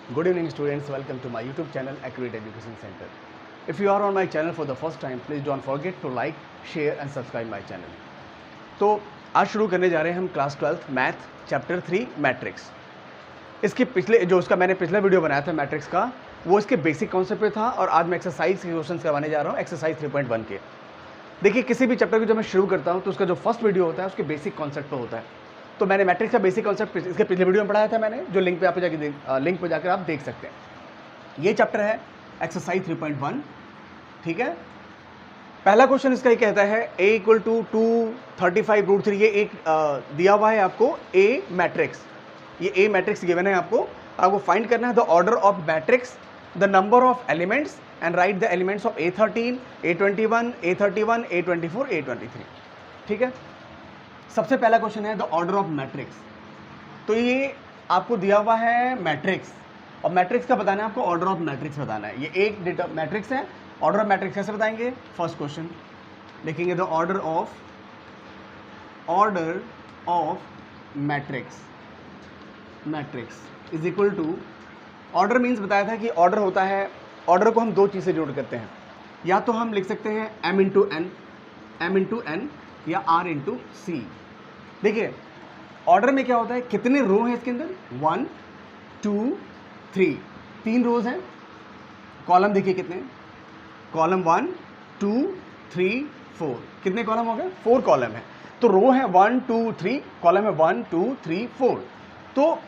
Good evening students, welcome to my YouTube channel Accurate Education Center. If you are on my channel for the first time, please don't forget to like, share and subscribe my channel. तो आज शुरू करने जा रहे हैं हम class 12th math chapter 3 matrix. इसके पिछले जो उसका मैंने पिछला वीडियो बनाया था मैट्रिक्स का, वो इसके बेसिक कॉन्सेप्ट पे था और आज मैं एक्सरसाइज के क्वेश्चंस करवाने जा रहा हूँ एक्सरसाइज 3.1 के। देखिए किसी भी चैप्टर को जब मैं शुरू करता हूँ तो उसका जो फर्स्ट वीडियो होता है उसके बेसिक कॉन्सेप्ट पे होता है। तो मैंने मैट्रिक्स का बेसिक कॉन्सेप्ट इसके पिछले वीडियो में पढ़ाया था मैंने, जो लिंक पे आप लिंक पे जाकर आप देख सकते हैं। ये चैप्टर है एक्सरसाइज 3.1, ठीक है। पहला क्वेश्चन इसका ये कहता है a इक्वल टू 235√3, ये एक दिया हुआ है आपको a मैट्रिक्स, ये a मैट्रिक्स गिवन है आपको फाइंड करना है the order of matrix, the number of elements and right the elements of A13, A21, A31, A24, A23, ठीक है। सबसे पहला क्वेश्चन है द ऑर्डर ऑफ मैट्रिक्स। तो ये आपको दिया हुआ है मैट्रिक्स और मैट्रिक्स का बताना है आपको, ऑर्डर ऑफ मैट्रिक्स बताना है। ये एक मैट्रिक्स है, ऑर्डर ऑफ मैट्रिक्स कैसे बताएंगे? फर्स्ट क्वेश्चन लिखेंगे the order of matrix is equal to, order means बताया था कि ऑर्डर होता है, ऑर्डर को हम दो चीज़ से डिनोट करते हैं, या तो हम लिख सकते हैं m इंटू n या r इंटू c। देखिए ऑर्डर में क्या होता है, कितने रो हैं इसके अंदर, 1 2 3, 3 रोज हैं। कॉलम देखिए कितने, कॉलम 1 2 3 4, कितने कॉलम हो गए, 4 कॉलम है। तो रो है 1 2 3, कॉलम है 1 2 3 4। तो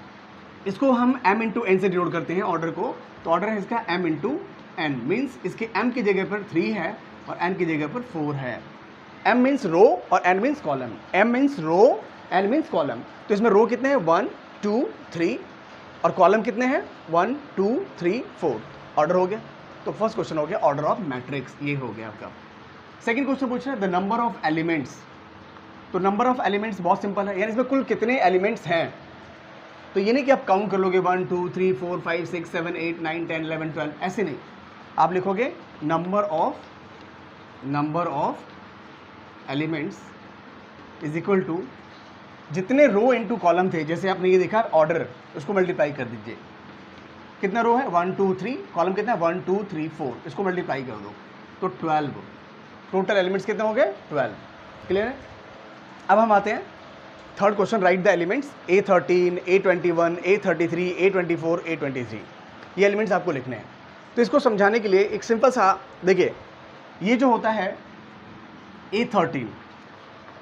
इसको हम m इंटू n से डिनोट करते हैं ऑर्डर को। तो ऑर्डर है इसका m इंटू n, मीन्स इसके m की जगह पर 3 है और n की जगह पर 4 है। m मीन्स रो और n means column, m means row, n means column. तो इसमें रो कितने हैं, 1 2 3, और कॉलम कितने हैं, 1 2 3 4। ऑर्डर हो गया। तो फर्स्ट क्वेश्चन हो गया ऑर्डर ऑफ मैट्रिक्स, ये हो गया आपका। सेकंड क्वेश्चन पूछ रहा है द नंबर ऑफ एलिमेंट्स। तो नंबर ऑफ एलिमेंट्स बहुत सिंपल है, यानी इसमें कुल कितने एलिमेंट्स हैं। तो ये नहीं कि आप काउंट कर लोगे 1 2 3 4 5 6 7 8 9 10 11 12, ऐसे नहीं। आप लिखोगे number of elements is equal to जितने रो इनटू कॉलम थे। जैसे आपने ये देखा ऑर्डर, उसको मल्टीप्लाई कर दीजिए। कितना रो है, 1 2 3, कॉलम कितना है 1 2 3 4, इसको मल्टीप्लाई कर दो तो 12। टोटल एलिमेंट्स कितने हो गए, 12। क्लियर है। अब हम आते हैं third question, right the elements A13, A21, A33, A24, A23। ये एलिमेंट्स आपको लिखने हैं। तो इसको समझाने के लिए एक सिंपल सा, देखिए ये जो होता है A13,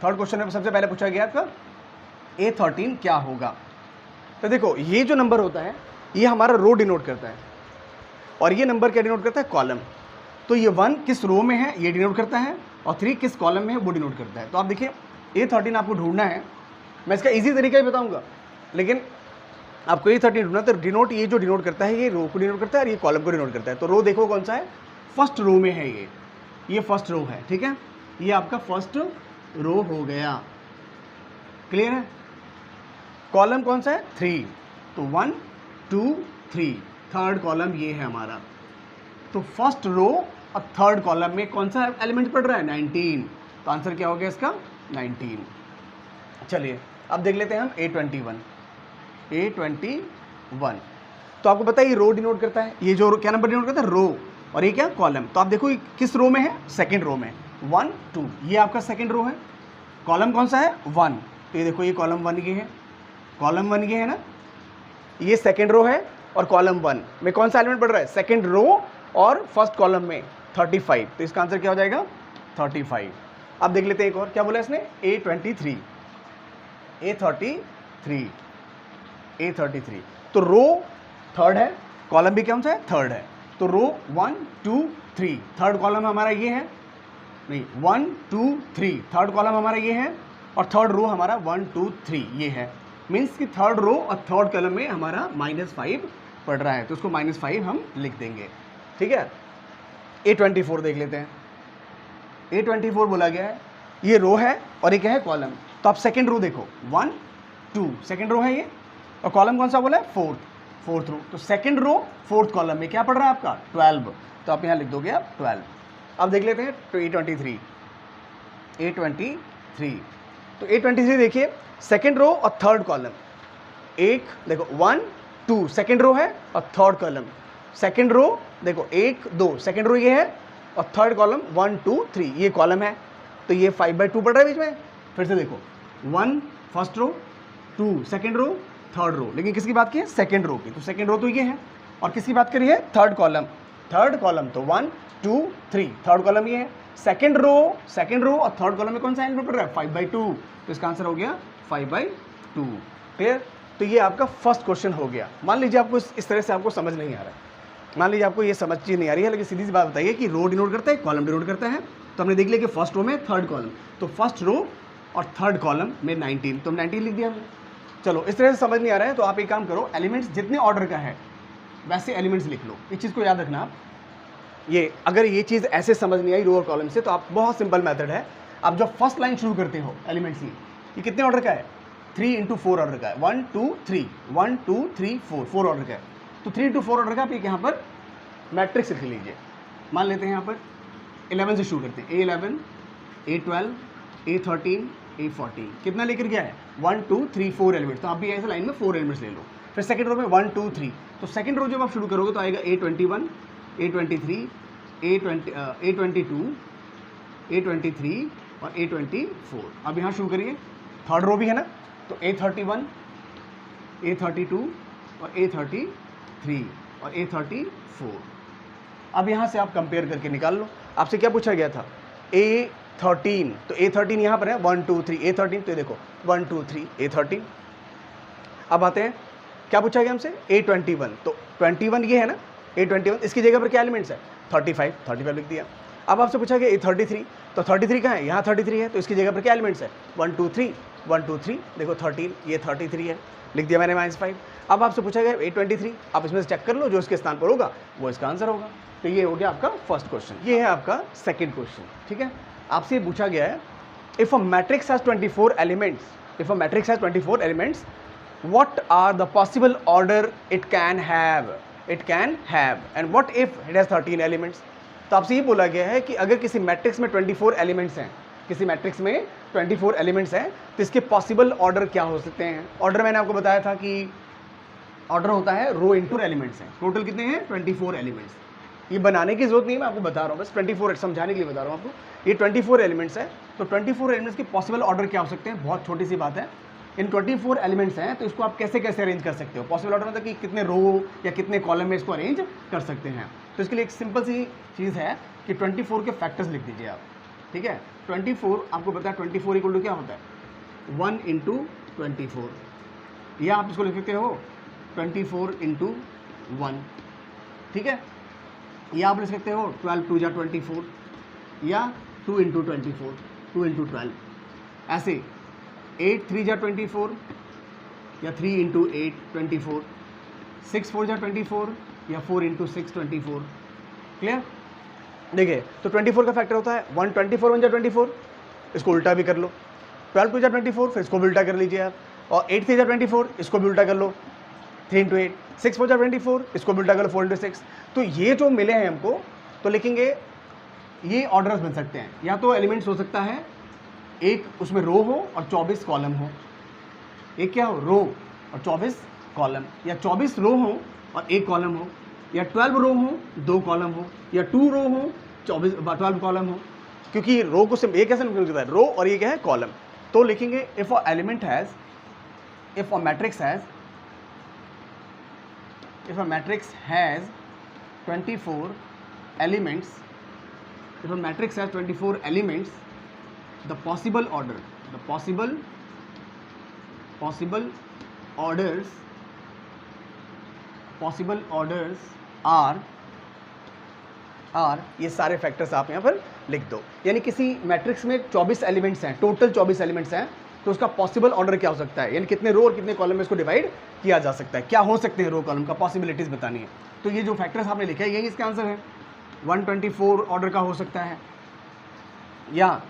थर्ड क्वेश्चन में सबसे पहले पूछा गया आपका A13 क्या होगा। तो देखो ये जो नंबर होता है ये हमारा रो डिनोट करता है और ये नंबर क्या डिनोट करता है, कॉलम। तो ये 1 किस रो में है ये डिनोट करता है और 3 किस कॉलम में है वो डिनोट करता है। तो आप देखिए A13 आपको ढूंढना है, मैं इसका इजी तरीका ही बताऊंगा, लेकिन आपको A13 ढूंढना। तो डिनोट, ये जो डिनोट करता है ये रो को डिनोट करता है और ये कॉलम को डिनोट करता है। तो रो देखो कौन सा है, फर्स्ट रो में है, ये फर्स्ट रो है, ठीक है। ये आपका फर्स्ट रो हो गया, क्लियर है। कॉलम कौन सा है, 3, तो 1 2 3, थर्ड कॉलम ये है हमारा। तो फर्स्ट रो और थर्ड कॉलम में कौन सा एलिमेंट पड़ रहा है, 19। तो आंसर क्या हो गया इसका, 19। चलिए अब देख लेते हैं हम A21। तो आपको पता है ये रो डिनोट करता है, ये जो क्या नंबर डिनोट करता है, रो, और ये क्या, कॉलम। तो आप देखो ये किस रो में है, सेकंड रो में, 1 2, ये आपका सेकंड रो है। कॉलम कौन सा है, 1। तो ये देखो ये कॉलम 1 ये है, कॉलम 1 ये है ना, ये सेकंड रो है और कॉलम 1 में कौन सा एलिमेंट पड़ रहा है, सेकंड रो और फर्स्ट कॉलम में 35। तो इसका आंसर क्या हो जाएगा, 35। अब देख लेते हैं एक और, क्या बोला इसने, A23। तो रो थर्ड है, कॉलम भी कौन सा है, थर्ड है। तो रो 1 2 3, थर्ड कॉलम हमारा ये है, नहीं 1 2 3, थर्ड कॉलम हमारा ये है और थर्ड रो हमारा 1 2 3 ये है। मीन्स कि थर्ड रो और थर्ड कॉलम में हमारा -5 पड़ रहा है, तो उसको -5 हम लिख देंगे, ठीक है। A24 देख लेते हैं। A24 बोला गया है, ये रो है और ये क्या है, कॉलम। तो आप सेकंड रो देखो, 1 2, सेकंड रो है ये, और कॉलम कौन सा बोला है, फोर्थ रो। तो सेकंड रो फोर्थ कॉलम में क्या पड़ रहा है आपका, 12। तो आप यहाँ लिख दोगे आप 12। अब देख लेते हैं तो A23। तो A23 देखिए, सेकेंड रो और थर्ड कॉलम, एक देखो 1 2 सेकेंड रो है और थर्ड कॉलम, सेकेंड रो देखो 1 2 सेकेंड रो ये है और थर्ड कॉलम 1 2 3 ये कॉलम है, तो ये 5/2 पड़ रहा है बीच में। फिर से देखो 1 first row, 2 second row, third row, लेकिन किसकी बात की है? सेकेंड रो की, तो सेकेंड रो तो ये है। और किसकी बात करी है? थर्ड कॉलम, थर्ड कॉलम तो 1 2 3 थर्ड कॉलम ये है। सेकेंड रो और थर्ड कॉलम में कौन सा एंगल पड़ रहा है? 5/2, तो इसका आंसर हो गया 5/2। क्लियर? तो ये आपका फर्स्ट क्वेश्चन हो गया। मान लीजिए आपको इस तरह से आपको समझ नहीं आ रहा है, मान लीजिए आपको ये समझ चीज नहीं आ रही है, लेकिन सीधी सी बात बताइए कि रो डिनोट करता है, कॉलम डिनोट करता है। तो हमने देख लिया कि फर्स्ट रो में थर्ड कॉलम, तो फर्स्ट रो और थर्ड कॉलम में 19, तो 19 लिख दिया हमने। चलो इस तरह से समझ नहीं आ रहा है तो आप एक काम करो, एलिमेंट्स जितने ऑर्डर का है वैसे एलिमेंट्स लिख लो। इस चीज़ को याद रखना आप, ये अगर ये चीज़ ऐसे समझ नहीं आई रो और कॉलम से, तो आप बहुत सिंपल मेथड है, आप जब फर्स्ट लाइन शुरू करते हो एलिमेंट्स की, ये कितने ऑर्डर का है? 3 × 4 ऑर्डर का है, 1 2 3 1 2 3 4 ऑर्डर का है। तो 3 × 4 ऑर्डर का आप एक यहाँ पर मैट्रिक्स लिख लीजिए। मान लेते हैं यहाँ पर 11 से शुरू करते हैं, A11 A12 A13 A14, कितना लेकर गया है? 1 2 3 4 एलिमेंट्स, तो आप भी ऐसे लाइन में 4 एलिमेंट्स ले लो। फिर सेकंड रो में 1 2 3, तो सेकंड रो जब आप शुरू करोगे तो आएगा A21 A23 A22 A23 और A24। अब यहाँ शुरू करिए, थर्ड रो भी है ना, तो A31 A32 और A33 और A34। अब यहाँ से आप कंपेयर करके निकाल लो। आपसे क्या पूछा गया था? A13, तो A13 यहाँ पर है 1 2 3 A13, तो ये देखो 1 2 3 A13। अब आते हैं, क्या पूछा गया हमसे? A21, तो 21 ये है ना, A21, इसकी जगह पर क्या एलिमेंट्स है? 35 लिख दिया। अब आपसे पूछा गया A33, तो 33 कहाँ है? यहाँ 33 है, तो इसकी जगह पर क्या एलिमेंट्स है? 1 2 3 देखो 13, ये 33 है, लिख दिया मैंने -5। अब आपसे पूछा गया A23, आप इसमें से चेक कर लो, जो इसके स्थान पर होगा वो इसका आंसर होगा। तो ये हो गया आपका फर्स्ट क्वेश्चन। ये है आपका सेकंड क्वेश्चन, ठीक है। आपसे पूछा गया है, if a matrix has 24 elements, what are the possible order it can have and what if it has 13 elements। तो आपसे ये बोला गया है कि अगर किसी मैट्रिक्स में 24 एलिमेंट्स हैं, तो इसके पॉसिबल ऑर्डर क्या हो सकते हैं। ऑर्डर मैंने आपको बताया था कि ऑर्डर होता है रो इंटू एलिमेंट्स हैं। टोटल कितने हैं? 24 एलिमेंट्स। ये बनाने की जरूरत नहीं है, मैं आपको बता रहा हूँ, बस 24 समझाने के लिए बता रहा हूँ आपको। ये 24 एलिमेंट्स है, तो 24 एलिमेंट्स के पॉसिबल ऑर्डर क्या हो सकते हैं? बहुत छोटी सी बात है, इन 24 एलिमेंट्स हैं, तो इसको आप कैसे कैसे अरेंज कर सकते हो? पॉसिबल ऑर्डर मतलब कि कितने रो या कितने कॉलम में इसको अरेंज कर सकते हैं। तो इसके लिए एक सिंपल सी चीज़ है कि 24 के फैक्टर्स लिख दीजिए आप, ठीक है। 24 आपको पता है 24 इक्वल टू क्या होता है? 1 × 24, या आप इसको लिख सकते हो 24 × 1, ठीक है। या आप लिख सकते हो 12 2 × 24, या 2 × 24 2 × 12, ऐसे 8 3 × 24, या 3 × 8 24, 6 4 × 24, या 4 × 6 24। क्लियर? देखिए, तो 24 का फैक्टर होता है 1 24 1 × 24, इसको उल्टा भी कर लो। 12 2 × 24, फिर इसको भी उल्टा कर लीजिए आप। और 8 3 × 24, इसको भी उल्टा कर लो, 3 × 8, 6 4 × 24, इसको भी उल्टा कर लो, 4 × 6। तो ये जो मिले हैं हमको, तो लिखेंगे ये ऑर्डर्स बन सकते हैं। या तो एलिमेंट्स हो सकता है एक उसमें रो हो और 24 कॉलम हो, एक क्या हो? रो और 24 कॉलम, या 24 रो हो और 1 कॉलम हो, या 12 रो हो 2 कॉलम हो, या 2 रो हो 12 कॉलम हो। क्योंकि रो को सिर्फ एक कैसे निकल जाता है? रो और ये क्या है? कॉलम। तो लिखेंगे if a matrix has 24 elements, the possible orders are ये सारे फैक्टर्स आप यहाँ पर लिख दो। यानी किसी मैट्रिक्स में 24 एलिमेंट्स हैं, टोटल 24 एलिमेंट्स हैं, तो उसका पॉसिबल ऑर्डर क्या हो सकता है? यानी कितने रो और कितने कॉलम में इसको डिवाइड किया जा सकता है, क्या हो सकते हैं रो कॉलम का, पॉसिबिलिटीज बतानी है। तो ये जो फैक्टर्स आपने लिखा है यही इसका आंसर है। 124 ऑर्डर का हो सकता है, या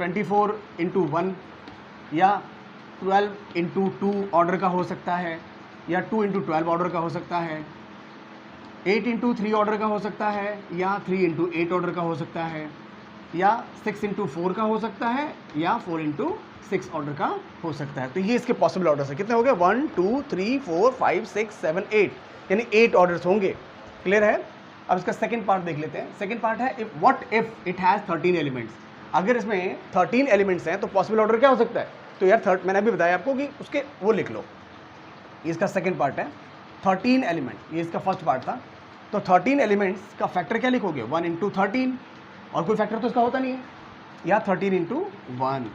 24 × 1, या 12 × 2 ऑर्डर का हो सकता है, या 2 × 12 ऑर्डर का हो सकता है, 8 × 3 ऑर्डर का हो सकता है, या 3 × 8 ऑर्डर का हो सकता है, या 6 इंटू 4 का हो सकता है या 4 इंटू 6 ऑर्डर का हो सकता है। तो ये इसके पॉसिबल ऑर्डर्स है। कितने हो गए? 1 2 3 4 5 6 7 8, यानी 8 ऑर्डर्स होंगे। क्लियर है? अब इसका सेकंड पार्ट देख लेते हैं। सेकंड पार्ट है if what if it has 13 elements. अगर इसमें 13 एलिमेंट्स हैं तो पॉसिबल ऑर्डर क्या हो सकता है? तो यार मैंने अभी बताया आपको कि उसके वो लिख लो। इसका सेकंड पार्ट है 13 एलिमेंट, ये इसका फर्स्ट पार्ट था। तो 13 एलिमेंट्स का फैक्टर क्या लिखोगे? 1 इंटू 13, और कोई फैक्टर तो इसका होता नहीं है, या 13 इंटू 1।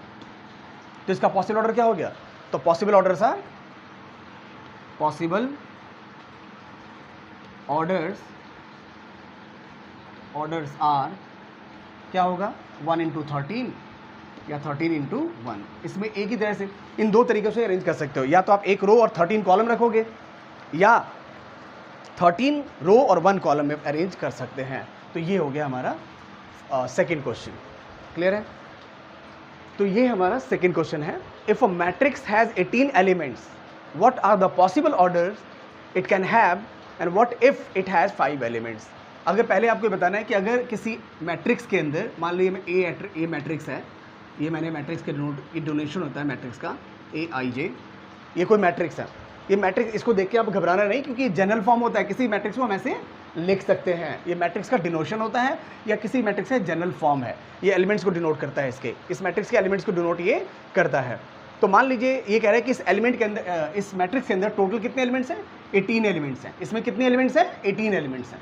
तो इसका पॉसिबल ऑर्डर क्या हो गया? तो possible orders are orders are क्या होगा? 1 इंटू 13 या 13 इंटू 1। इसमें एक ही तरह से इन दो तरीक़ों से अरेंज कर सकते हो, या तो आप एक रो और 13 कॉलम रखोगे, या 13 रो और 1 कॉलम में अरेंज कर सकते हैं। तो ये हो गया हमारा सेकंड क्वेश्चन। क्लियर है? तो ये हमारा सेकंड क्वेश्चन है, if a matrix has 18 elements what are the possible orders it can have and what if it has 5 elements. अगर पहले आपको बताना है कि अगर किसी मैट्रिक्स के अंदर, मान लीजिए ए मैट्रिक्स है, ये मैंने मैट्रिक्स के डोनेशन होता है मैट्रिक्स का AIJ, ये कोई मैट्रिक्स है। ये मैट्रिक्स, इसको देख के आप घबराना नहीं, क्योंकि जनरल फॉर्म होता है, किसी मैट्रिक्स को हम ऐसे लिख सकते हैं। ये मैट्रिक्स का डिनोशन होता है या किसी मैट्रिक्स का जनरल फॉर्म है, ये एलिमेंट्स को डिनोट करता है। इस मैट्रिक्स के एलिमेंट्स को डिनोट ये करता है। तो मान लीजिए ये कह रहा है कि इस एलिमेंट के अंदर, इस मैट्रिक्स के अंदर टोटल कितने एलिमेंट्स हैं? 18 एलिमेंट्स हैं। इसमें कितने एलिमेंट्स हैं? 18 एलिमेंट्स हैं।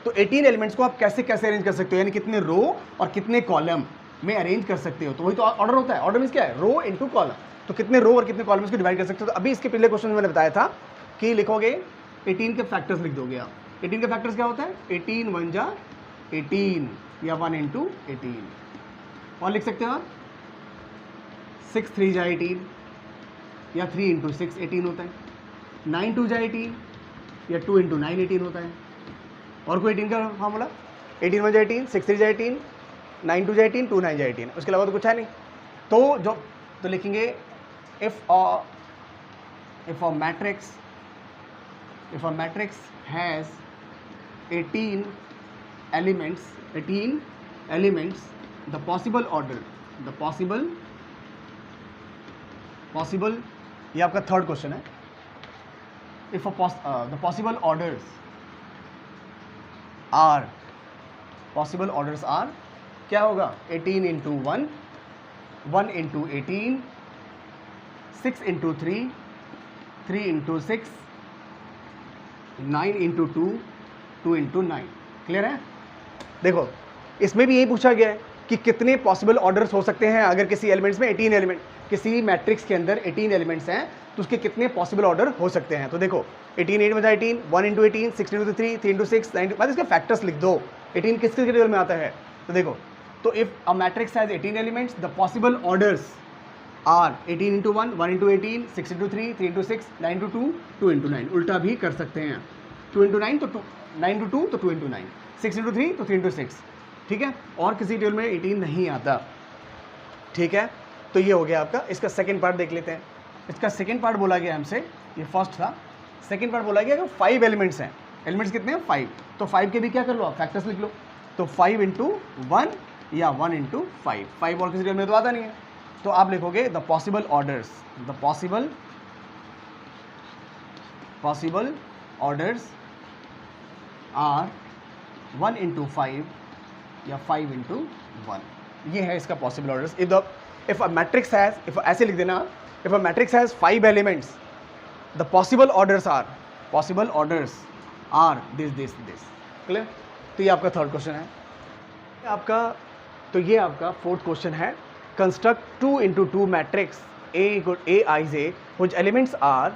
तो 18 एलिमेंट्स को आप कैसे कैसे अरेंज कर सकते हो, यानी कितने रो और कितने कॉलम में अरेंज कर सकते हो। तो वही तो ऑर्डर होता है। ऑर्डर मींस क्या है? रो इनटू कॉलम। तो कितने रो और कितने कॉलम इसको डिवाइड कर सकते हो। तो अभी इसके पहले क्वेश्चन में मैंने बताया था कि लिखोगे 18 के फैक्टर्स लिख दोगे आप। 18 के फैक्टर्स क्या होता है? 18 1 जा 18 या 1 इंटू 18। और लिख सकते हो आप 6 3 जा 18 या 3 इंटू 6 18 होता है। 9 2 जा 18 या 2 इंटू 9 18 होता है। और कोई 18 का फॉर्मूला? 18 1 जा 18, 6 3 जा 18, 9 2 जा 18, 2 9 जा 18। उसके अलावा तो कुछ है नहीं। तो लिखेंगे if a matrix has 18 elements the possible ये आपका थर्ड क्वेश्चन है। If the possible orders are क्या होगा? 18 into 1, 1 into 18, 6 into 3, 3 into 6, 9 into 2, 2 into 9। Clear है? देखो इसमें भी यही पूछा गया है कि कितने पॉसिबल ऑर्डर्स हो सकते हैं। अगर किसी एलिमेंट्स में 18 एलिमेंट, किसी मैट्रिक्स के अंदर 18 एलिमेंट्स हैं तो उसके कितने पॉसिबल ऑर्डर हो सकते हैं। तो देखो 18 8 बजा 18, 1 इंटू 18, 6 इंटू 3, 3 इंटू 6, 9 बाद इसके फैक्टर्स लिख दो। 18 किसके टेबल में आता है? तो देखो, तो if a matrix has 18 elements the possible orders are 18 into 1, 1 into 18, 6 into 3, 3 into 6, 9 into 2, 2 into 9। उल्टा भी कर सकते हैं। 2 इंटू 9 तो 9 इंटू 2 तो 2 इंटू 9, 6 इंटू 3 तो 3 इंटू 6। ठीक है? और किसी टेबल में 18 नहीं आता। ठीक है? तो ये हो गया आपका। इसका सेकंड पार्ट देख लेते हैं। इसका सेकंड पार्ट बोला गया हमसे, ये फर्स्ट था। सेकंड पार्ट बोला गया कि 5 एलिमेंट्स हैं। एलिमेंट्स कितने हैं? 5। तो 5 के भी क्या कर लो आप? फैक्टर्स लिख लो। तो 5 इंटू 1 या 1 इंटू 5। 5 और किसी टेबल में तो आता नहीं है। तो आप लिखोगे the possible orders are 1 into 5 या 5 इंटू 1। ये है इसका possible orders. If a matrix has, if ऐसे लिख देना, if a matrix has 5 elements the possible orders are this. Clear? तो ये आपका थर्ड क्वेश्चन है। ये आपका फोर्थ क्वेश्चन है। Construct 2 into 2 matrix AIJ which elements are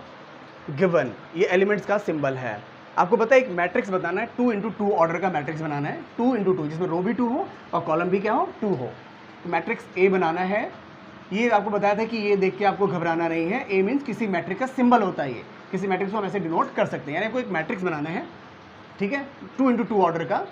given. ये एलिमेंट्स का सिंबल है। आपको पता है एक मैट्रिक्स बताना है, 2 इंटू 2 ऑर्डर का मैट्रिक्स बनाना है। 2 इंटू 2 जिसमें रो भी 2 हो और कॉलम भी क्या हो? 2 हो। तो मैट्रिक्स A बनाना है। ये आपको बताया था कि ये देख के आपको घबराना नहीं है। A मीन्स किसी मैट्रिक्स का सिंबल होता है। ये किसी मैट्रिक्स को हम ऐसे डिनोट कर सकते हैं। यानी आपको एक मैट्रिक्स बनाना है, ठीक है, 2 इंटू 2 ऑर्डर का,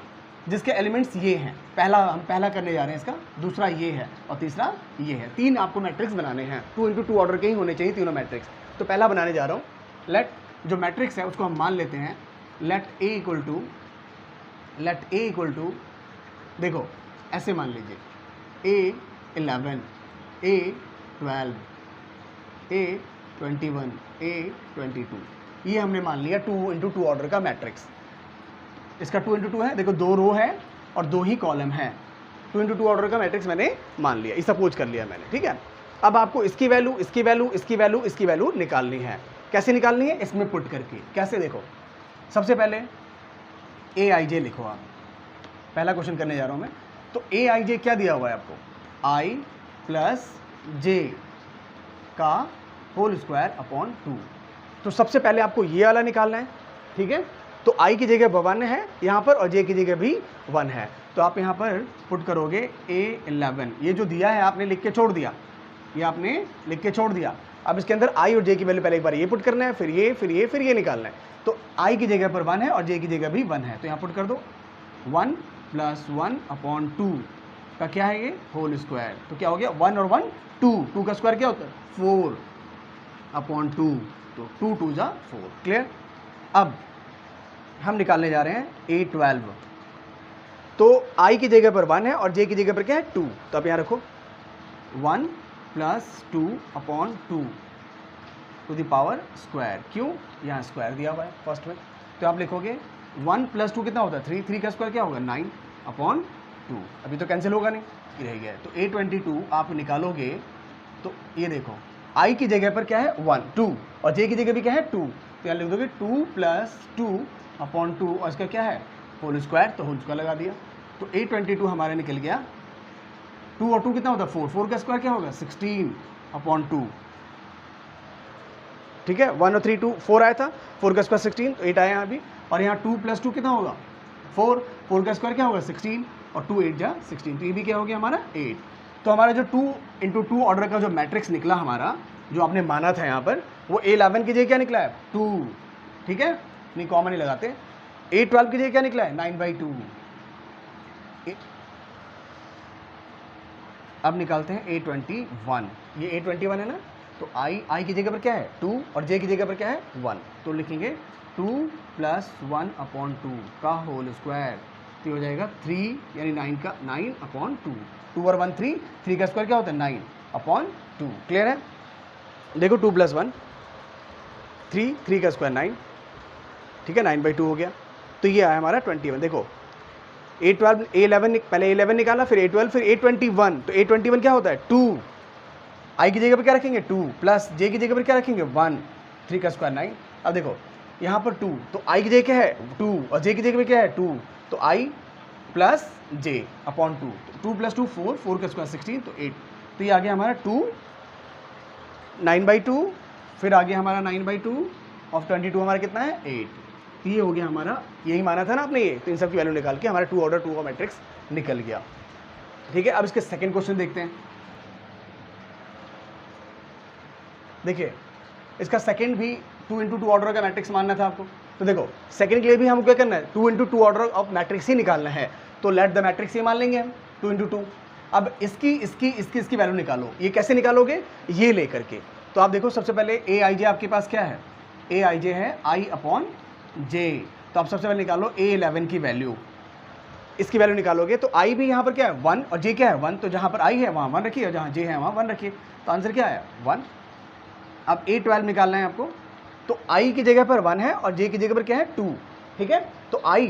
जिसके एलिमेंट्स ये हैं। हम पहला करने जा रहे हैं इसका, दूसरा ये है और तीसरा ये है। 3 आपको मैट्रिक्स बनाने हैं। 2 इंटू 2 ऑर्डर के ही होने चाहिए तीनों मैट्रिक्स। तो पहला बनाने जा रहा हूँ। लेट जो मैट्रिक्स है उसको हम मान लेते हैं लेट ए इक्वल टू देखो ऐसे मान लीजिए A11, A12, A21, A22, ये हमने मान लिया 2 इंटू 2 ऑर्डर का मैट्रिक्स। इसका 2 इंटू 2 है, देखो 2 रो है और 2 ही कॉलम है, 2 इंटू 2 ऑर्डर का मैट्रिक्स मैंने मान लिया, सपोज कर लिया मैंने, ठीक है। अब आपको इसकी वैल्यू, इसकी वैल्यू, इसकी वैल्यू, इसकी वैल्यू निकालनी है। कैसे निकालनी है? इसमें पुट करके। कैसे? देखो, सबसे पहले AIJ लिखो आप, पहला क्वेश्चन करने जा रहा हूं मैं। तो AIJ क्या दिया हुआ है आपको? I प्लस J का होल स्क्वायर अपॉन 2। तो सबसे पहले आपको ये वाला निकालना है, ठीक है। तो I की जगह 1 है यहाँ पर और J की जगह भी 1 है, तो आप यहाँ पर पुट करोगे A11। ये जो दिया है आपने लिख के छोड़ दिया, ये आपने लिख के छोड़ दिया। अब इसके अंदर I और J की वैल्यू पहले एक बार ये पुट करना है, फिर ये, फिर ये, फिर ये निकालना है। तो I की जगह पर 1 है और J की जगह भी 1 है, तो यहाँ पुट कर दो 1 प्लस 1 अपॉन 2 का क्या है ये? Whole square. तो क्या हो गया? 1 और 1 2, 2 का स्क्वायर क्या होता है? 4 अपॉन 2, तो 2 2 जा 4। क्लियर? अब हम निकालने जा रहे हैं A12। तो I की जगह पर 1 है और J की जगह पर क्या है? 2। तो अब यहाँ रखो 1 plus 2 upon 2 to the power square. क्यों? यहाँ स्क्वायर दिया हुआ है फर्स्ट में, तो आप लिखोगे 1 प्लस 2 कितना होता है? 3, 3 का स्क्वायर क्या होगा? 9 अपॉन 2। अभी तो कैंसिल होगा नहीं, ये रह गया। तो A22 आप निकालोगे तो ये देखो I की जगह पर क्या है? 1 2 और J की जगह भी क्या है? 2। तो यहाँ लिख दोगे 2 प्लस 2 अपॉन 2 और इसका क्या है? होल स्क्वायर, तो होल स्क्वायर लगा दिया। तो A22 हमारे निकल गया 2 और 2 कितना होता है? 4, 4 का स्क्वायर क्या होगा? 16 अपॉन 2, ठीक है। 1 और 3 2 4 आया था, 4 का स्क्वायर 16, तो 8 आया यहाँ भी। और यहाँ 2 प्लस 2 कितना होगा? 4, 4 का स्क्वायर क्या होगा? 16 और 2 8 जा 16, तो ये भी क्या हो गया हमारा? 8। तो हमारा जो 2 इंटू 2 ऑर्डर का जो मैट्रिक्स निकला हमारा, जो आपने माना था यहाँ पर, वो A11 की जगह क्या निकला है? 2, ठीक है, नहीं कॉमन नहीं लगाते। A12 की जगह क्या निकला है? 9/2। अब निकालते हैं A21। ये A21 है ना, तो I की जगह पर क्या है? 2 और J की जगह पर क्या है? 1। तो लिखेंगे 2 प्लस 1 अपॉन 2 का होल स्क्वायर, तो हो जाएगा 3 यानी 9 का 9 अपॉन 2। 2 और 1 3, 3 का स्क्वायर क्या होता है? 9 अपॉन 2। क्लियर है? देखो 2 प्लस 1 3, 3 का स्क्वायर 9, ठीक है, 9/2 हो गया। तो ये आया हमारा 21। देखो A12 A11 पहले A11 निकाला, फिर A12, फिर A21। तो A21 क्या होता है? 2। I की जगह पर क्या रखेंगे? 2 प्लस J की जगह पर क्या रखेंगे? 1, 3 का स्क्वायर 9। अब देखो यहाँ पर 2, तो I की जगह क्या है? 2 और J की जगह पर क्या है? 2, तो I plus J upon 2, 2 plus 2 4, 4 का स्क्वायर 16, तो 8। तो ये आ गया हमारा 2 9/2, फिर आ गया हमारा 9/2 ऑफ 22 हमारा कितना है? 8। तो ये हो गया हमारा, यही माना था ना आपने ये, तो इन सब की वैल्यू निकाल के हमारा 2 ऑर्डर 2 का मैट्रिक्स निकल गया, ठीक है। अब इसके सेकंड क्वेश्चन देखते हैं। देखिए इसका सेकंड भी 2 इंटू 2 ऑर्डर का मैट्रिक्स मानना था आपको। तो देखो सेकंड के लिए भी हमको क्या करना है? 2 इंटू 2 ऑर्डर ऑफ मैट्रिक्स ही निकालना है, तो लेट द मैट्रिक्स ये मान लेंगे हम 2 इंटू 2। अब इसकी वैल्यू निकालो। ये कैसे निकालोगे? ये ले करके। तो आप देखो सबसे पहले AIJ आपके पास क्या है? AIJ है I अपॉन J। तो आप सबसे पहले निकालो A11 की वैल्यू, इसकी वैल्यू निकालोगे तो I भी यहाँ पर क्या है? 1 और J क्या है? 1। तो जहाँ पर I है वहाँ 1 रखिए और जहाँ J है वहाँ 1 रखिए, तो आंसर क्या है? 1। अब A12 निकालना है आपको, तो I की जगह पर 1 है और J की जगह पर क्या है? 2, ठीक है। तो I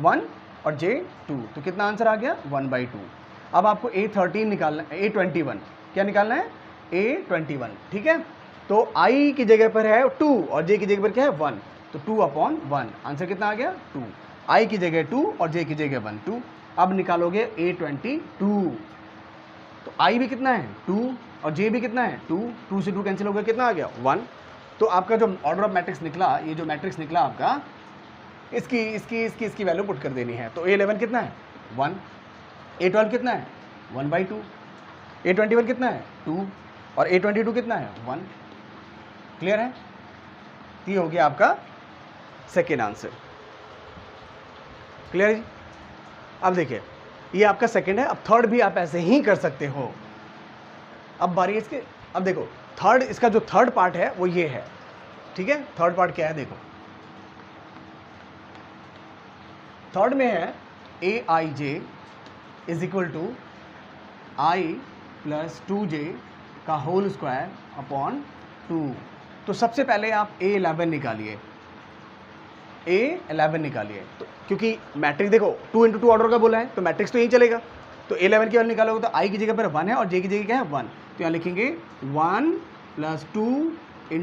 1 और J 2, तो कितना आंसर आ गया? 1/2। अब आपको A13 निकालना है, A21 क्या निकालना है? A21, ठीक है। तो I की जगह पर है 2 और J की जगह पर क्या है? 1, तो 2 अपॉन 1, आंसर कितना आ गया? 2। I की जगह 2 और J की जगह 1, 2। अब निकालोगे A22, तो I भी कितना है? 2 और J भी कितना है? 2, 2 से 2 कैंसिल हो गया, कितना आ गया? 1। तो आपका जो ऑर्डर ऑफ मैट्रिक्स निकला, ये जो मैट्रिक्स निकला आपका, इसकी वैल्यू पुट कर देनी है। तो A11 कितना है? 1, A12 कितना है? 1/2, A21 कितना है? 2 और A22 कितना है? 1। क्लियर है? ये हो गया आपका सेकेंड आंसर। क्लियर है जी? अब देखिए ये आपका सेकेंड है। अब थर्ड भी आप ऐसे ही कर सकते हो। अब बारी इसके, अब देखो थर्ड, इसका जो थर्ड पार्ट है वो ये है, ठीक है। थर्ड पार्ट क्या है? देखो थर्ड में है AIJ is equal to i plus 2j का होल स्क्वायर अपॉन 2। तो सबसे पहले आप A11 निकालिए, A11 निकालिए। तो क्योंकि मैट्रिक्स देखो 2 × 2 ऑर्डर का बोला है तो मैट्रिक्स तो यही चलेगा। तो A11 की वैल्यू निकालोगे तो I की जगह पर 1 है और J की जगह क्या है 1। तो यहाँ लिखेंगे 1 + 2 ×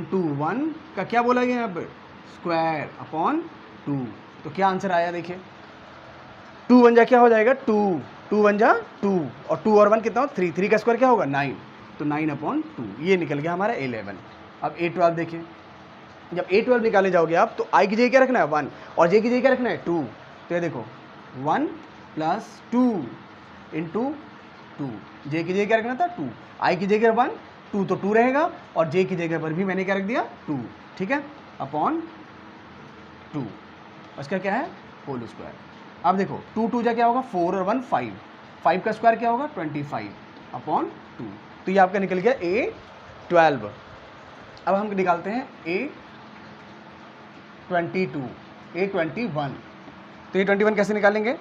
1 का क्या बोला गया यहाँ पर स्क्वायर अपॉन 2। तो क्या आंसर आया देखिए, 2 1 जा क्या हो जाएगा 2, 2 1 जा 2 और 2 और 1 कितना हो 3, 3 का स्क्वायर क्या होगा 9। तो 9/2 ये निकल गया हमारा A11। अब A12 देखिए, जब A12 निकाले जाओगे आप तो I की जगह क्या रखना है 1 और J की जगह क्या रखना है 2। तो ये देखो 1 + 2 × 2, J की जगह क्या रखना था 2, I की जगह 1, 2 तो 2 रहेगा और J की जगह पर भी मैंने क्या रख दिया 2, ठीक है, अपॉन 2। उसका क्या है होल स्क्वायर। अब देखो 2 2 जा क्या होगा 4 और 1 5, 5 का स्क्वायर क्या होगा 25/2। तो ये आपका निकल गया A12। अब हम निकालते हैं A21। तो A21 कैसे निकालेंगे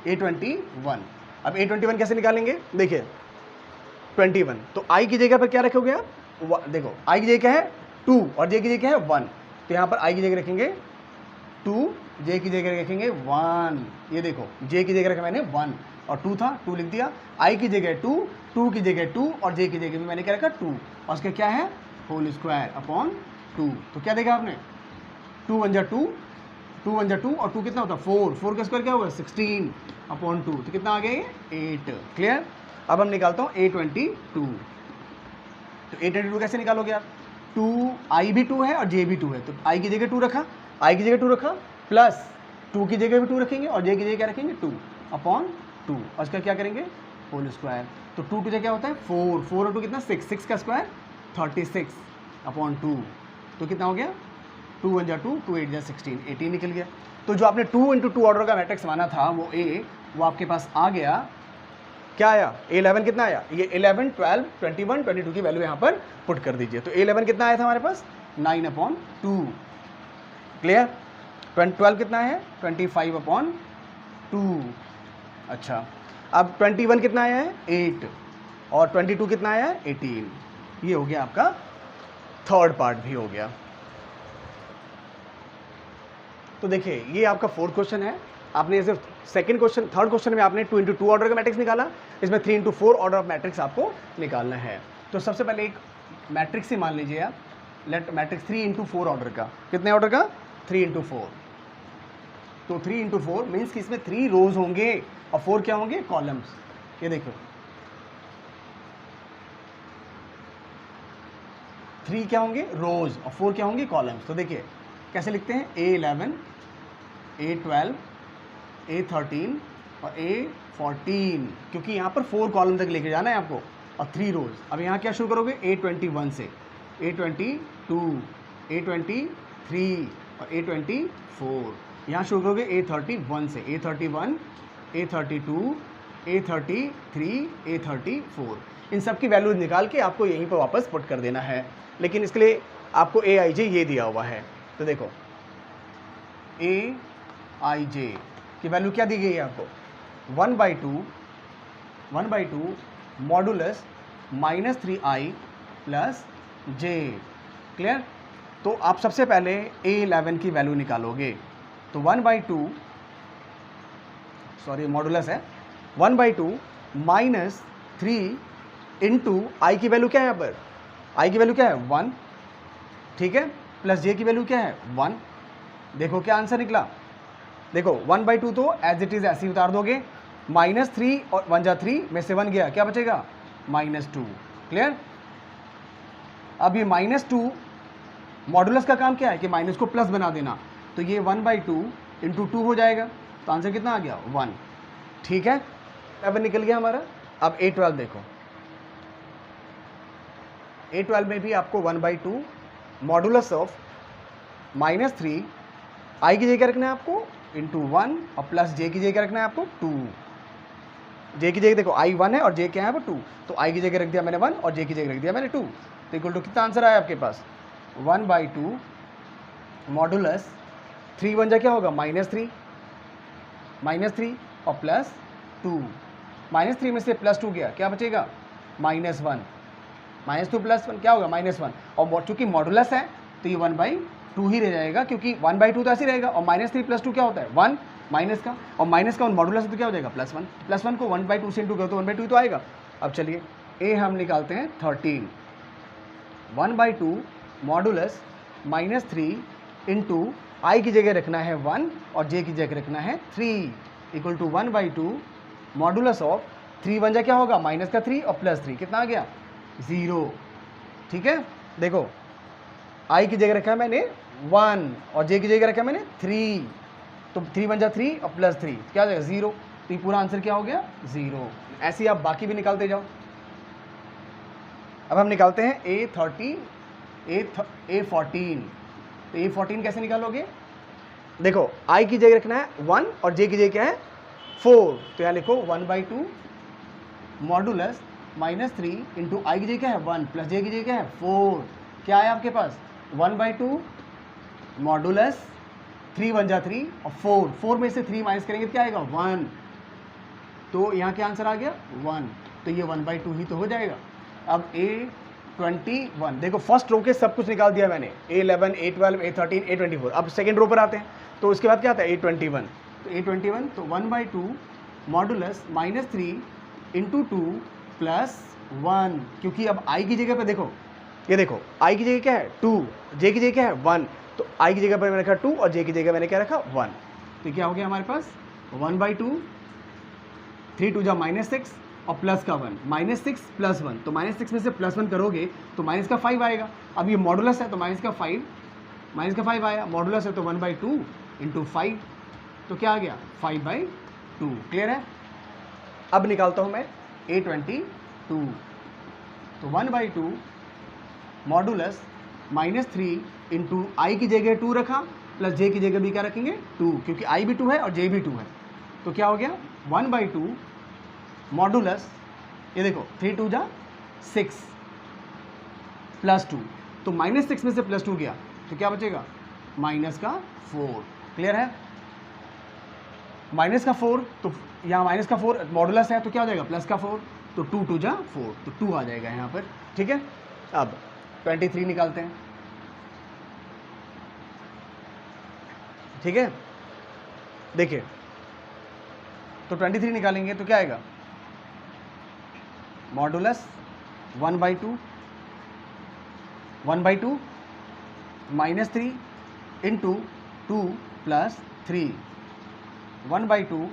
A21। अब A21 कैसे निकालेंगे देखिए 21, तो I की जगह पर क्या रखोगे आप, देखो I की जगह क्या है 2 और J की जगह क्या है 1। तो यहाँ पर I की जगह रखेंगे 2, J की जगह रखेंगे 1। ये देखो J की जगह रखा मैंने 1 और 2 था 2 लिख दिया, I की जगह 2, 2 की जगह 2 और J की जगह भी मैंने क्या रखा 2 और उसका क्या है होल स्क्वायर अपॉन 2। तो क्या देखा आपने 2 1 जा 2, 2 1 जा 2 और 2 कितना होता है 4, 4 का स्क्वायर क्या होगा 16/2। तो कितना आ गया ये 8। क्लियर। अब हम निकालता हूँ A22। तो A22 कैसे निकालोगे आप, 2 I भी 2 है और J भी 2 है, तो I की जगह 2 रखा, I की जगह 2 रखा प्लस 2 की जगह भी 2 रखेंगे और J की जगह क्या रखेंगे 2/2 और इसका क्या करेंगे होल स्क्वायर। तो 2 2 क्या होता है 4, 4 और 2 कितना 6, 6 का स्क्वायर 36/2। तो कितना हो गया 2 1 जा 2, 2 8 जा 16, 18 निकल गया। तो जो आपने 2 × 2 ऑर्डर का मैट्रिक्स माना था वो वो आपके पास आ गया। क्या आया A11 कितना आया, ये 11 12 21 22 की वैल्यू यहाँ पर पुट कर दीजिए। तो A11 कितना आया था हमारे पास 9/2। क्लियर। 12 कितना है 25/2। अच्छा, अब 21 कितना आया है 8 और 22 कितना आया है 18। ये हो गया आपका थर्ड पार्ट भी हो गया। तो देखिए ये आपका फोर्थ क्वेश्चन है। आपने जैसे सेकंड क्वेश्चन थर्ड क्वेश्चन में आपने 2 × 2 ऑर्डर का मैट्रिक्स निकाला, इसमें 3 × 4 ऑर्डर ऑफ मैट्रिक्स आपको निकालना है। तो सबसे पहले एक मैट्रिक्स ही मान लीजिए आप, लेट मैट्रिक्स 3 × 4 ऑर्डर का, कितने ऑर्डर का 3 × 4। तो 3 × 4 मीन्स कि इसमें 3 रोज होंगे और 4 क्या होंगे कॉलम्स। ये देखो 3 क्या होंगे रोज और 4 क्या होंगे कॉलम्स। तो देखिए कैसे लिखते हैं A11 A12 A13 और A14, क्योंकि यहाँ पर 4 कॉलम तक लेके जाना है आपको और 3 रोज। अब यहाँ क्या शुरू करोगे A21 से, A22 A23 और A24। यहाँ शुरू करोगे A31 से, A31 A32 A33 A34। इन सब की वैल्यूज निकाल के आपको यहीं पर वापस पुट कर देना है, लेकिन इसके लिए आपको AIJ ये दिया हुआ है। तो देखो AIJ की वैल्यू क्या दी गई है आपको 1/2 मॉडुलस -3I + J। क्लियर। तो आप सबसे पहले A11 की वैल्यू निकालोगे। तो 1/2 सॉरी मॉडुलस है 1/2 -3 × I की वैल्यू क्या है यहाँ पर, I की वैल्यू क्या है 1, ठीक है, प्लस J की वैल्यू क्या है 1। देखो क्या आंसर निकला, देखो 1/2 तो एज इट इज ऐसे ही उतार दोगे, -3 और 1 जा 3 में से 1 गया, क्या बचेगा -2। क्लियर। अब ये -2 मॉडुलस का काम क्या है कि माइनस को प्लस बना देना, तो ये 1/2 × 2 हो जाएगा। तो आंसर कितना आ गया 1। ठीक है, अब निकल गया हमारा। अब A12 देखो, A12 में भी आपको 1/2 मॉडुलस ऑफ -3 I की जगह रखना है आपको × 1 और प्लस J की जगह रखना है आपको 2। J की जगह देखो I 1 है और J क्या है वो 2, तो I की जगह रख दिया मैंने 1 और J की जगह रख दिया मैंने 2। तो इक्वल टू कितना आंसर आया आपके पास 1/2 मॉडुलस 3 1 जा क्या होगा -3 और और प्लस 2, -3 में से +2 गया, क्या बचेगा -1, -2 + 1 क्या होगा -1, और चूंकि मॉडुलस है तो ये 1/2 ही रह जाएगा, क्योंकि 1/2 तो ऐसे ही रहेगा, और -3 + 2 क्या होता है 1, माइनस का, और माइनस का मॉडुलस है तो क्या हो जाएगा +1, +1 को 1/2 से इंटू करो तो 1/2 तो आएगा। अब चलिए ए हम निकालते हैं 13, 1/2 मॉडुलस -3 इंटू आई की जगह रखना है 1 और जे की जगह रखना है 3 इक्वल टू 1/2 मॉडुलस ऑफ 3 1 जा क्या होगा -3 और +3 कितना आ गया 0। ठीक है, देखो आई की जगह रखा है मैंने 1 और जे की जगह रखा है मैंने 3, तो 3 1 जा 3 और +3 क्या हो जाएगा 0, तो ये पूरा आंसर क्या हो गया 0। ऐसे ही आप बाकी भी निकालते जाओ। अब हम निकालते हैं A14, तो A14 कैसे निकालोगे, देखो I की जगह रखना है 1 और J की जगह क्या है 4, तो यहाँ लिखो 1/2 मॉडुलस -3 इंटू आई की जगह क्या है 1 प्लस जे की जगह क्या है 4, क्या है आपके पास 1/2 मॉडुलस 3 1 जा 3 और 4 में से 3 माइनस करेंगे तो क्या आएगा 1, तो यहाँ क्या आंसर आ गया 1, तो ये 1/2 ही तो हो जाएगा। अब A21 देखो फर्स्ट रो के सब कुछ निकाल दिया मैंने, A11 A12 A13 A24, अब सेकेंड रो पर आते हैं तो उसके बाद क्या आता है A21, तो A21 तो 1/2 मॉडुलस -3 इंटू 2 + 1, क्योंकि अब I की जगह पे देखो, ये देखो I की जगह क्या है 2, J की जगह क्या है 1, तो I की जगह पर मैंने रखा 2 और J की जगह मैंने क्या रखा 1, तो क्या हो गया हमारे पास 1/2, 3 2 जा -6 और प्लस का 1, -6 + 1, तो -6 में से +1 करोगे तो माइनस का 5 आएगा। अब ये मॉडुलस है तो माइनस का 5 आया, मॉडुलस है तो 1/2 इंटू 5, तो क्या आ गया 5/2। क्लियर है। अब निकालता हूँ मैं A22, तो 1/2 मॉडुलस -3 इंटू आई की जगह 2 रखा प्लस जे की जगह भी क्या रखेंगे 2, क्योंकि आई भी 2 है और जे भी 2 है, तो क्या हो गया 1/2 मॉडुलस, ये देखो 3 2 जा 6 + 2, तो -6 में से +2 गया तो क्या बचेगा -4। क्लियर है, -4, तो यहाँ -4 मॉडुलस है तो क्या हो जाएगा +4, तो 2 2 जा 4, तो 2 आ जाएगा यहाँ पर। ठीक है, अब 23 निकालते हैं। ठीक है, देखिए तो 23 निकालेंगे तो क्या आएगा मॉडुलस 1/2 -3 इंटू 2 + 3, 1/2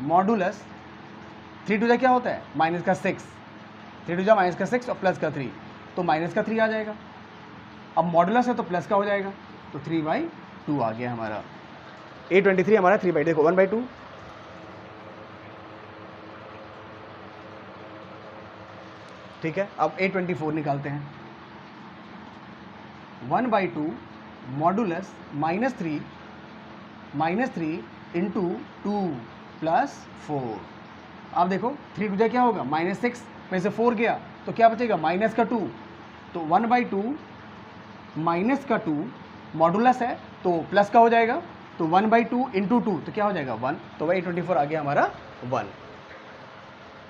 मॉडुलस 3 2 जा क्या होता है -6, 3 2 जा -6 और प्लस का 3, तो -3 आ जाएगा। अब मॉडुलस है तो प्लस का हो जाएगा, तो 3/2 आ गया हमारा। A23 हमारा 3/2, देखो 1/2, ठीक है। अब A24 निकालते हैं, 1/2 मॉडुलस -3 इंटू 2 + 4, अब देखो 3 2 जा क्या होगा -6 में से 4 गया तो क्या बचेगा -2, तो 1/2 -2 मॉडुलस है तो प्लस का हो जाएगा, तो 1/2 इंटू 2 तो क्या हो जाएगा 1, तो A24 आ गया हमारा 1।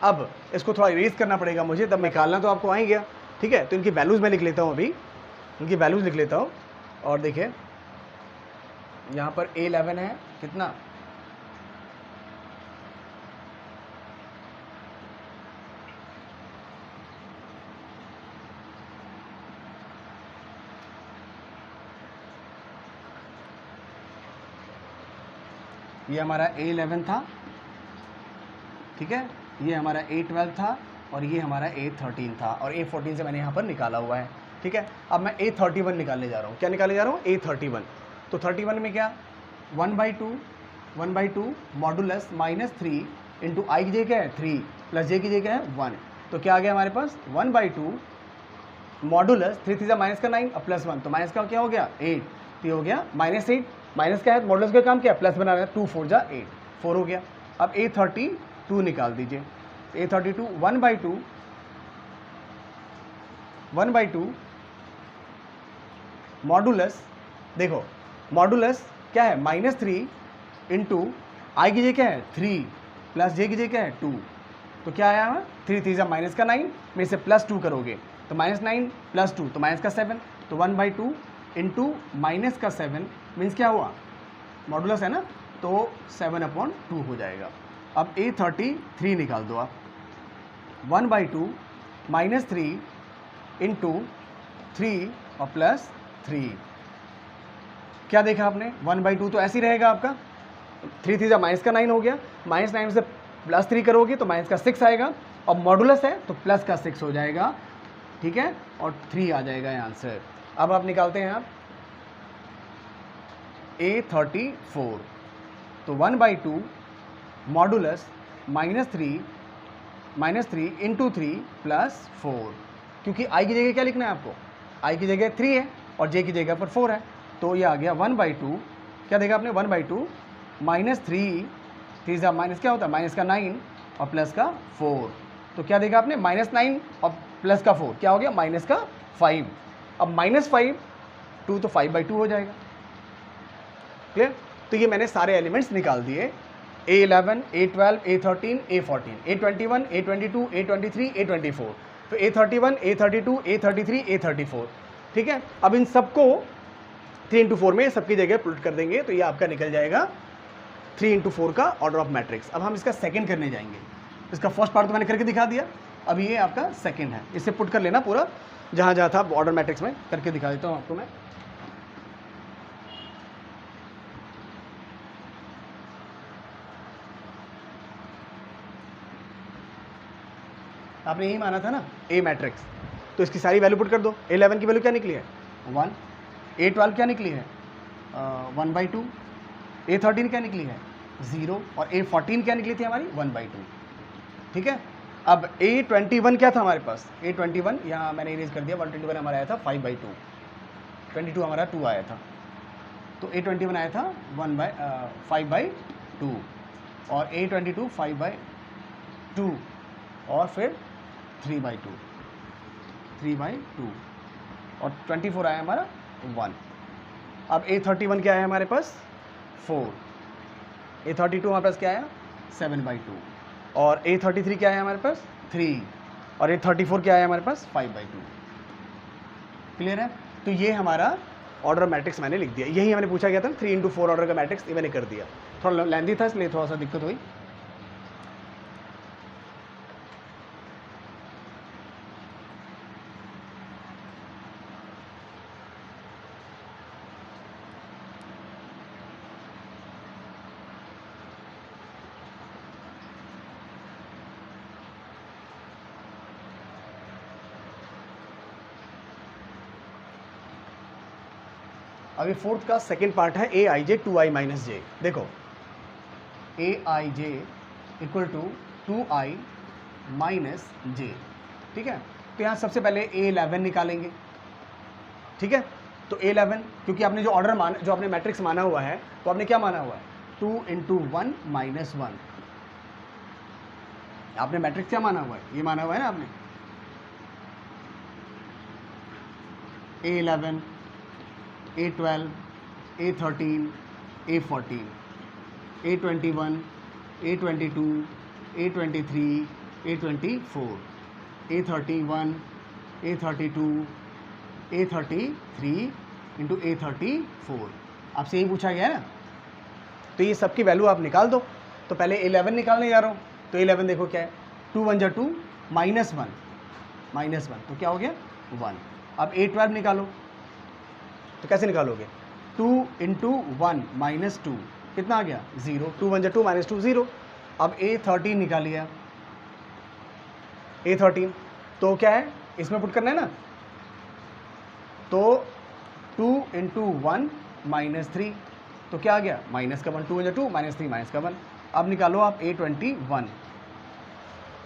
अब इसको थोड़ा इरेज करना पड़ेगा मुझे, तब निकालना तो आपको आ ही गया। ठीक है, तो इनकी वैल्यूज़ मैं लिख लेता हूँ, अभी इनकी वैल्यूज़ लिख लेता हूँ। और देखिए यहाँ पर A11 है कितना, ये हमारा A11 था, ठीक है, ये हमारा A12 था और ये हमारा A13 था, और A14 से मैंने यहाँ पर निकाला हुआ है। ठीक है, अब मैं A31 निकालने जा रहा हूँ। क्या निकालने जा रहा हूँ A31, तो 31 में क्या 1/2 मॉडुलस -3 इंटू आई की जगह क्या है 3 प्लस जे की जगह क्या है 1, तो क्या आ गया हमारे पास 1/2 मॉडुलस 3 3 माइनस का 9 और +1, तो माइनस का क्या हो गया 8, तो ये हो गया -8, माइनस का है मॉडुलस का काम क्या है प्लस बना रहा है, 2 4 जा 8, 4 हो गया। अब A32 निकाल दीजिए, A32 1/2 मॉडुलस, देखो मॉडुलस क्या है -3 इंटू आई की जगह क्या है 3 प्लस जे की जे क्या है 2, तो क्या आया हमारा 3 3 माइनस का 9 में से प्लस 2 करोगे तो -9 प्लस 2 तो माइनस का 7, तो 1/2 इंटू माइनस का 7 मीन्स क्या हुआ, मॉडुलस है ना, तो 7/2 हो जाएगा। अब A33 निकाल दो आप, 1/2 -3 इंटू 3 और प्लस 3, क्या देखा आपने 1/2 तो ऐसे ही रहेगा आपका, 3 3 माइनस का 9 हो गया, -9 से प्लस 3 करोगे तो माइनस का 6 आएगा, और मॉडुलस है तो प्लस का 6 हो जाएगा, ठीक है, और 3 आ जाएगा ये आंसर। अब आप निकालते हैं आप A34, तो 1/2 मॉडुलस -3 इंटू 3 प्लस 4, क्योंकि आई की जगह क्या लिखना है आपको, आई की जगह 3 है और जे की जगह पर 4 है, तो ये आ गया 1/2, क्या देखा आपने 1/2 -3 3 माइनस क्या होता है माइनस का 9 और प्लस का 4, तो क्या देखा आपने -9 और प्लस का 4 क्या हो गया माइनस का 5, अब -5 2 तो 5/2 हो जाएगा, क्लियर। तो ये मैंने सारे एलिमेंट्स निकाल दिए, A11 A12 A13 A14 A21 A22 A23 A24, तो A31 A32 A33 A34, ठीक है। अब इन सबको 3 into 4 में सबकी जगह पुट कर देंगे तो ये आपका निकल जाएगा 3 into 4 का ऑर्डर ऑफ मैट्रिक्स। अब हम इसका सेकंड करने जाएंगे, इसका फर्स्ट पार्ट तो मैंने करके दिखा दिया, अब ये आपका सेकंड है, इसे पुट कर लेना पूरा जहाँ जहाँ था ऑर्डर मैट्रिक्स में, करके दिखा देता हूँ आपको मैं। आपने यही माना था ना ए मैट्रिक्स, तो इसकी सारी वैल्यू पुट कर दो। A11 की वैल्यू क्या निकली है 1, A12 क्या निकली है 1/2, A13 क्या निकली है 0 और A14 क्या निकली थी हमारी 1/2, ठीक है। अब A21 क्या था हमारे पास, A21 यहाँ मैंने इरेज कर दिया, 121 हमारा आया था 5/2, 22 हमारा 2 आया था, तो A21 आया था 5/2 और A22 5/2 और फिर 3/2 और 24 आया हमारा 1। अब A31 क्या है हमारे पास 4, A32 हमारे पास क्या आया 7/2 और A33 क्या है हमारे पास 3 और A34 क्या है हमारे पास 5/2, क्लियर है। तो ये हमारा ऑर्डर मैट्रिक्स मैंने लिख दिया, यही हमने पूछा गया था 3 into 4 ऑर्डर का मैट्रिक्स, ये मैंने कर दिया, थोड़ा लेंथी था इसलिए थोड़ा सा दिक्कत हुई। अभी फोर्थ का सेकंड पार्ट है Aij 2i माइनस जे। देखो Aij equal to 2i minus j, ठीक है। तो यहाँ सबसे पहले A11 निकालेंगे, ठीक है। तो A11 क्योंकि आपने जो ऑर्डर माना, जो आपने मैट्रिक्स माना हुआ है, तो आपने क्या माना हुआ है 2 into 1 minus 1, आपने मैट्रिक्स क्या माना हुआ है, ये माना हुआ है ना आपने A11 A12 A13 A14 A21 A22 A23 A24 A31 A32 A33 into A34, आपसे यही पूछा गया है ना। तो ये सबकी वैल्यू आप निकाल दो। तो पहले 11 निकालने जा रहा हूँ, तो 11 देखो क्या है 2 1 जा 2 -1 तो क्या हो गया 1। अब A12 निकालो, तो कैसे निकालोगे 2 into 1 minus 2 कितना आ गया 0, 2 1 जा 2 -2 0। अब A13 निकालिए, A13 तो क्या है इसमें पुट करना है ना, तो 2 into 1 -3 तो क्या आ गया माइनस का 1, 2 1 जा 2 -3 माइनस का 1। अब निकालो आप A21,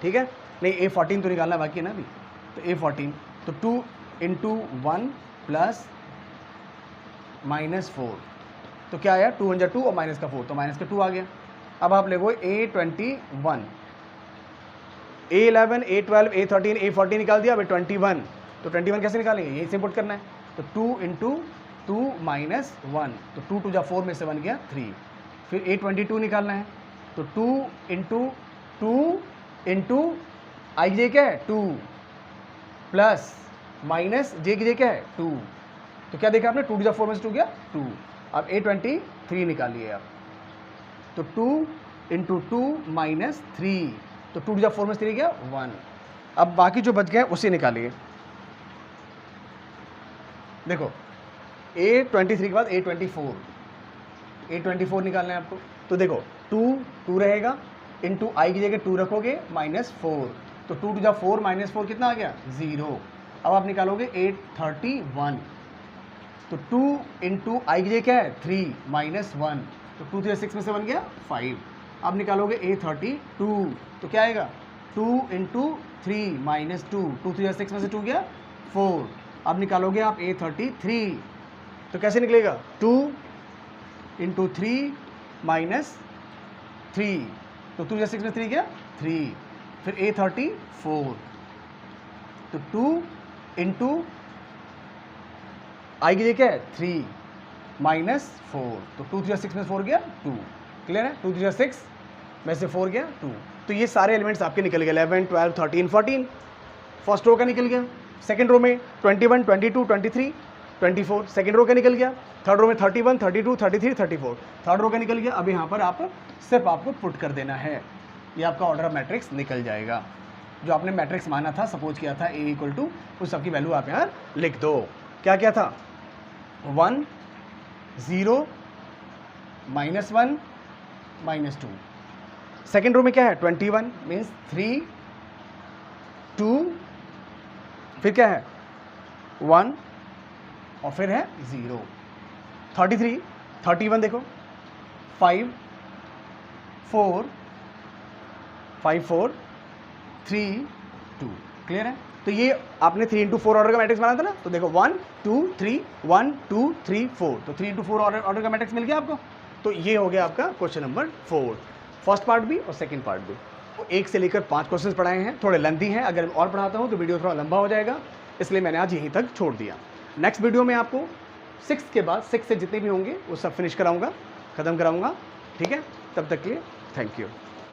ठीक है, नहीं A14 तो निकालना बाकी है ना अभी, तो A14 तो 2 into 1 प्लस -4 तो क्या आया 2 1 जा 2 और माइनस का 4 तो माइनस का 2 आ गया। अब आप देखो A21 A11 A12 A13 A14 निकाल दिया, अब 21 तो 21 कैसे निकालेंगे, यही से पुट करना है, तो 2 into 2 -1 तो 2 2 जा 4 में से बन गया 3। फिर A22 निकालना है, तो 2 इंटू आई जे क्या है 2 प्लस माइनस जे की जे क्या है 2। तो क्या देखा आपने 2 टू द 4 में से 2 गया 2। अब A23 निकालिए आप, तो 2 इंटू 2 माइनस 3, तो 2 टू द 4 में से 3 गया 1। अब बाकी जो बच गया उसे निकालिए। देखो A23 के बाद A24 निकालना है आपको। तो देखो 2 रहेगा, इंटू आई की जगह 2 रखोगे -4, तो 2 टू द 4 -4 कितना आ गया 0। अब आप निकालोगे 831, तो 2 इंटू आई की जगह क्या है 3 -1, तो 2 3 6 में से बन गया 5। अब निकालोगे A32, तो क्या आएगा 2 इंटू 3 -2, 2 3 6 में से 2 गया 4। अब निकालोगे आप A33, तो कैसे निकलेगा 2 इंटू 3 -3, तो 2 6 में 3 गया 3। फिर A34, तो 2 इंटू आई की जगह क्या है 3 -4, तो 2 3 6 में 4 गया 2। क्लियर है, 2 3 6 में से 4 गया 2। तो ये सारे एलिमेंट्स आपके निकल गए 11 12 13 14। फर्स्ट रो का निकल गया। सेकंड रो में 21 22 23 24, सेकंड रो का निकल गया। थर्ड रो में 31 32 33 34, थर्ड रो का निकल गया। अब यहाँ पर आप सिर्फ आपको पुट कर देना है, ये आपका ऑर्डर ऑफ मैट्रिक्स निकल जाएगा। जो आपने मैट्रिक्स माना था, सपोज किया था A इक्वल टू, उस सबकी वैल्यू आप यहाँ लिख दो। क्या क्या था 1 0 -1 -2। सेकेंड रो में क्या है 21 मीन्स 3 2, फिर क्या है 1 और फिर है 0। 33 31 देखो 5 4 5 4 3 2। क्लियर है। तो ये आपने 3 इंटू 4 ऑर्डर का मैट्रिक्स बनाया था ना, तो देखो 1 2 3 1 2 3 4, तो 3 इंटू 4 ऑर्डर का मैट्रिक्स मिल गया आपको। तो ये हो गया आपका क्वेश्चन नंबर 4, फर्स्ट पार्ट भी और सेकंड पार्ट भी। तो 1 से लेकर 5 क्वेश्चंस पढ़ाए हैं, थोड़े लेंथी हैं, अगर और पढ़ाता हूँ तो वीडियो थोड़ा लंबा हो जाएगा, इसलिए मैंने आज यहीं तक छोड़ दिया। नेक्स्ट वीडियो में आपको 6 के बाद 6 से जितने भी होंगे वो सब फिनिश कराऊंगा, ख़त्म कराऊंगा। ठीक है, तब तक के लिए थैंक यू।